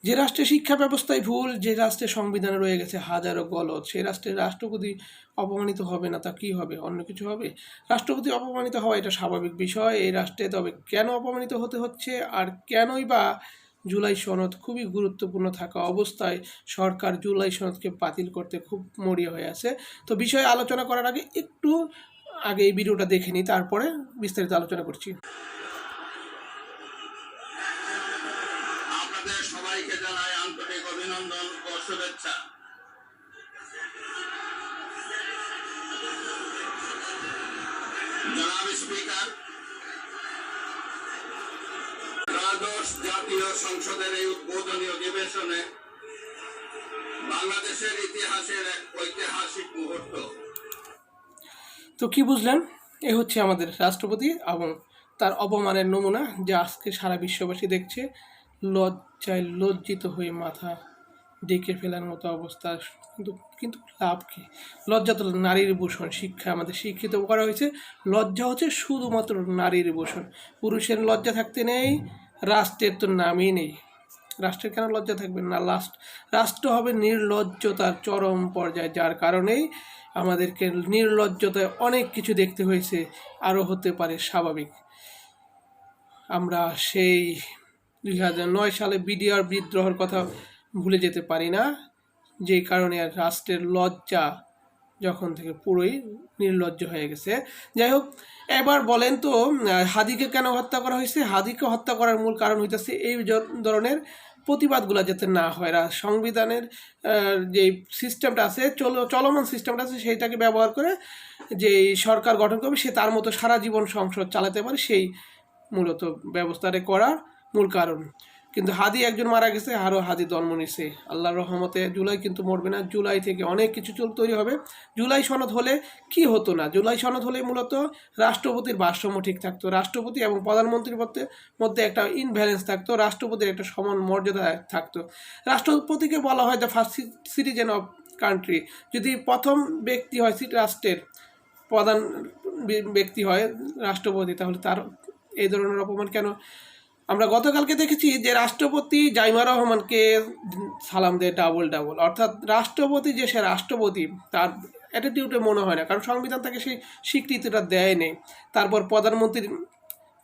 যে রাষ্ট্রের শিক্ষা ব্যবস্থায় ভুল, যে রাষ্ট্রের সংবিধানে রয়ে গেছে হাজারো গলদ, সেই রাষ্ট্রের রাষ্ট্রপতি অপমানিত হবে না তা কি হবে? অন্য কিছু হবে? রাষ্ট্রপতি অপমানিত হওয়া এটা স্বাভাবিক বিষয় এই রাষ্ট্রে। তবে কেন অপমানিত হতে হচ্ছে, আর কেনই বা জুলাই সনদ খুবই গুরুত্বপূর্ণ থাকা অবস্থায় সরকার জুলাই সনদকে বাতিল করতে খুব মরিয়া হয়ে আছে? তো বিষয়ে আলোচনা করার আগে একটু আগে এই ভিডিওটা দেখে নিই, তারপরে বিস্তারিত আলোচনা করছি। আপনাদের সবাইকে জানাই আন্তরিক অভিনন্দন ও শুভেচ্ছা। জনাব স্পিকার, দ্বাদশ জাতীয় সংসদের এই উদ্বোধনী অধিবেশনে বাংলাদেশের ইতিহাসের এক ঐতিহাসিক মুহূর্ত। তো কি বুঝলেন? এ হচ্ছে আমাদের রাষ্ট্রপতি এবং তার অপমানের নমুনা, যা আজকে সারা বিশ্ববাসী দেখছে। লজ্জায় লজ্জিত হয়ে মাথা ডেকে ফেলার মতো অবস্থা। কিন্তু কিন্তু লাভ কি? লজ্জা তো নারীর ভূষণ। শিক্ষা আমাদের শিক্ষিত করা হয়েছে, লজ্জা হচ্ছে শুধুমাত্র নারীর ভূষণ। পুরুষের লজ্জা থাকতে নেই, রাষ্ট্রের তো নামই নেই। রাষ্ট্রের কেন লজ্জা থাকবে না? রাষ্ট্র হবে নির্লজ্জতার চরম পর্যায়ে, যার কারণেই আমাদেরকে নির্লজ্জতায় অনেক কিছু দেখতে হয়েছে, আরও হতে পারে স্বাভাবিক। আমরা সেই 2009 সালে বিডিআর বিদ্রোহের কথা ভুলে যেতে পারি না, যেই কারণে রাষ্ট্রের লজ্জা যখন থেকে পুরোই নির্লজ্জ হয়ে গেছে। যাই হোক, এবার বলেন তো হাদিকে কেন হত্যা করা হয়েছে? হাদিকে হত্যা করার মূল কারণ হইতেছে এই ধরনের প্রতিবাদগুলো যাতে না হয়। সংবিধানের যে সিস্টেমটা আছে, চলমান সিস্টেমটা আছে, সেইটাকে ব্যবহার করে যে সরকার গঠন করবে, সে তার মতো সারা জীবন সংসদ চালাতে পারে, সেই মূলত ব্যবস্থাটা করার মূল কারণ। কিন্তু হাদি একজন মারা গেছে, আরও হাদি জন্ম নিছে। আল্লাহর রহমতে জুলাই কিন্তু মরবে না। জুলাই থেকে অনেক কিছু তৈরি হবে। জুলাই সনদ হলে কি হতো না? জুলাই সনদ হলে মূলত রাষ্ট্রপতির ভারসাম্য ঠিক থাকতো, রাষ্ট্রপতি এবং প্রধানমন্ত্রীর মধ্যে একটা ইনব্যালেন্স থাকতো, রাষ্ট্রপতির একটা সমান মর্যাদা থাকতো। রাষ্ট্রপতিকে বলা হয় the first citizen of country. যদি প্রথম ব্যক্তি হয় রাষ্ট্রের প্রধান ব্যক্তি হয় রাষ্ট্রপতি, তাহলে তার এই ধরনের অপমান কেন? আমরা গতকালকে দেখেছি যে রাষ্ট্রপতি জাইমা রহমানকে সালাম দেয় ডাবল। অর্থাৎ রাষ্ট্রপতি যে সে রাষ্ট্রপতি, তার অ্যাটিটিউডে মনে হয় না, কারণ সংবিধান তাকে সেই স্বীকৃতিটা দেয় নেই। তারপর প্রধানমন্ত্রীর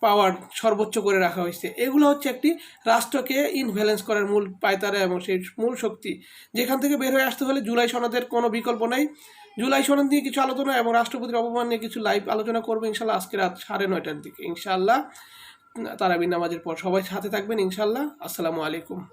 পাওয়ার সর্বোচ্চ করে রাখা হয়েছে। এগুলো হচ্ছে একটি রাষ্ট্রকে ইনভ্যালেন্স করার মূল পায়তারা এবং সেই মূল শক্তি, যেখান থেকে বের হয়ে আসতে হলে জুলাই সনদের কোনো বিকল্প নাই। জুলাই সনদ নিয়ে কিছু আলোচনা এবং রাষ্ট্রপতির অপমান নিয়ে কিছু লাইভ আলোচনা করবো ইনশাল্লাহ আজকে রাত 9:30টার দিকে ইনশাল্লাহ। তারাবির নামাজের পর সবাই সাথে থাকবেন ইনশাল্লাহ। আসসালামু আলাইকুম।